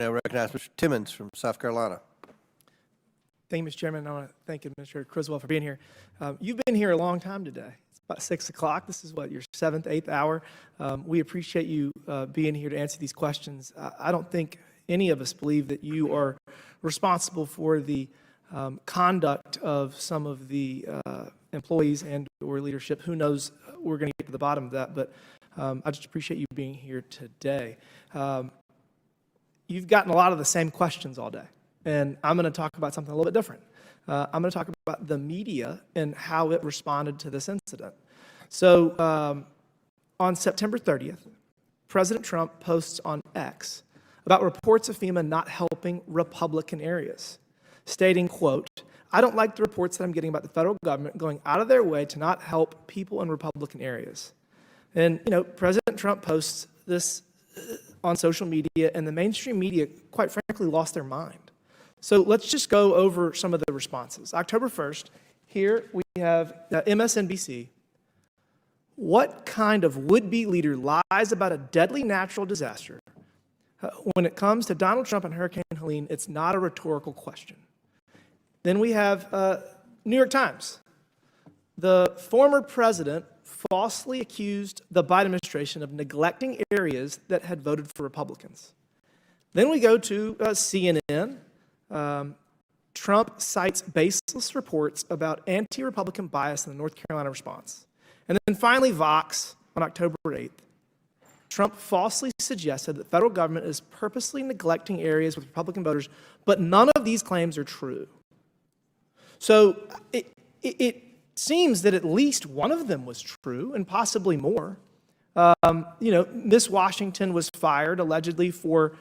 I recognize Mr. Timmons from South Carolina. Thank you, Mr. Chairman. I want to thank Administrator Criswell for being here. You've been here a long time today. It's about 6 o'clock. This is what, your 7th, 8th hour. We appreciate you being here to answer these questions. I don't think any of us believe that you are responsible for the conduct of some of the employees and or leadership. Who knows? We're going to get to the bottom of that, but I just appreciate you being here today. You've gotten a lot of the same questions all day, and I'm going to talk about something a little bit different. I'm going to talk about the media and how it responded to this incident. So on September 30th, President Trump posts on X about reports of FEMA not helping Republican areas, stating, quote, "I don't like the reports that I'm getting about the federal government going out of their way to not help people in Republican areas." And, you know, President Trump posts this on social media, and the mainstream media, quite frankly, lost their mind. So let's just go over some of the responses. October 1st, here we have MSNBC. What kind of would-be leader lies about a deadly natural disaster? When it comes to Donald Trump and Hurricane Helene, it's not a rhetorical question. Then we have New York Times. The former president falsely accused the Biden administration of neglecting areas that had voted for Republicans. Then we go to CNN. Trump cites baseless reports about anti-Republican bias in the North Carolina response. And then finally, Vox on October 8th. Trump falsely suggested that the federal government is purposely neglecting areas with Republican voters, but none of these claims are true. So it seems that at least one of them was true, and possibly more. You know, Miss Washington was fired allegedly for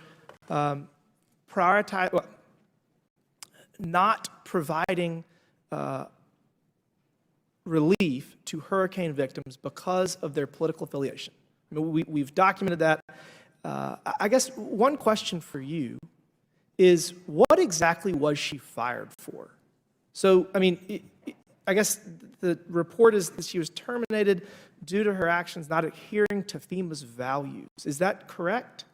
not providing relief to hurricane victims because of their political affiliation. I mean, we've documented that. I guess one question for you is, what exactly was she fired for? So, I mean, I guess the report is that she was terminated due to her actions not adhering to FEMA's values. Is that correct?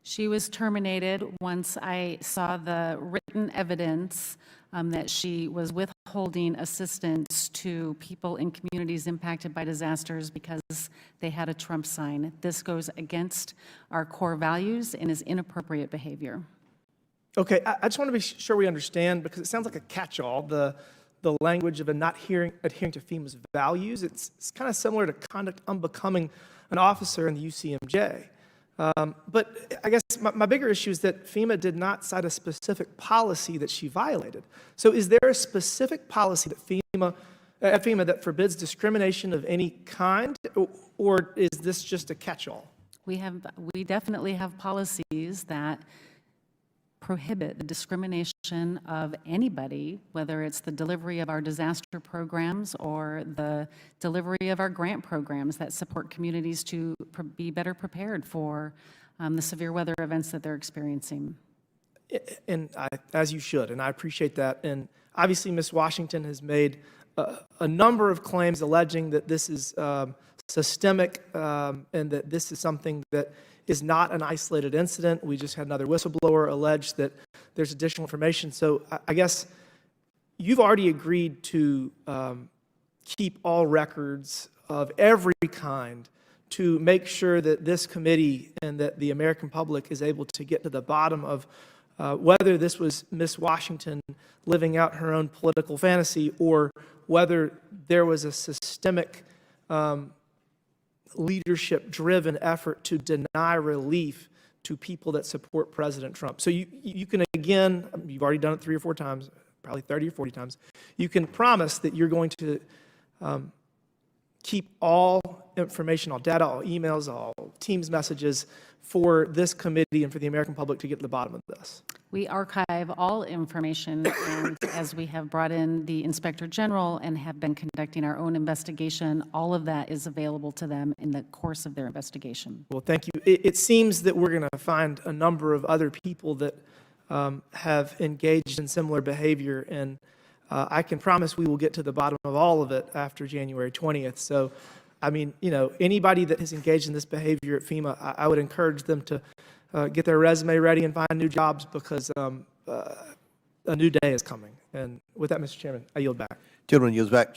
She was terminated once I saw the written evidence that she was withholding assistance to people in communities impacted by disasters because they had a Trump sign. This goes against our core values and is inappropriate behavior. Okay, I just want to be sure we understand, because it sounds like a catch-all, the language of not adhering to FEMA's values. It's kind of similar to conduct unbecoming an officer in the UCMJ. But I guess my bigger issue is that FEMA did not cite a specific policy that she violated. So is there a specific policy that FEMA that forbids discrimination of any kind, or is this just a catch-all? We definitely have policies that prohibit the discrimination of anybody, whether it's the delivery of our disaster programs or the delivery of our grant programs that support communities to be better prepared for the severe weather events that they're experiencing. And as you should, and I appreciate that. And obviously, Ms. Washington has made a number of claims alleging that this is systemic and that this is something that is not an isolated incident. We just had another whistleblower allege that there's additional information. So I guess you've already agreed to keep all records of every kind to make sure that this committee and that the American public is able to get to the bottom of whether this was Ms. Washington living out her own political fantasy or whether there was a systemic leadership-driven effort to deny relief to people that support President Trump. So you can, again, you've already done it 3 or 4 times, probably 30 or 40 times, you can promise that you're going to keep all information, all data, all emails, all Teams messages for this committee and for the American public to get to the bottom of this. We archive all information, and as we have brought in the Inspector General and have been conducting our own investigation, all of that is available to them in the course of their investigation. Well, thank you. It seems that we're going to find a number of other people that have engaged in similar behavior, and I can promise we will get to the bottom of all of it after January 20th. So, I mean, you know, anybody that has engaged in this behavior at FEMA, I would encourage them to get their resume ready and find new jobs because a new day is coming. And with that, Mr. Chairman, I yield back. Gentleman yields back.